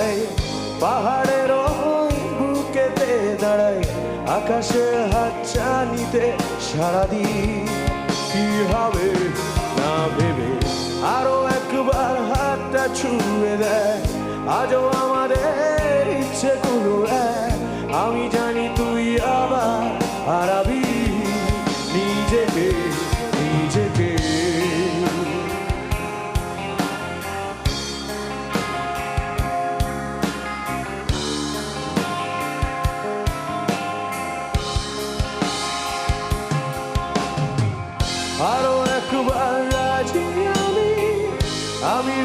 দেয় পাহাড়ের বুকেতে দাঁড়ায় আকাশের হাত চানিতে সারাদিন কি হবে না ভেবে আরো একবার হাতটা ছুঁয়ে দেয় আজও আমাদের ইচ্ছেগুলো এক আমি জানি তুই আবার হারাবি নিজেকে নিজেকে আরো একবার রাজি আমি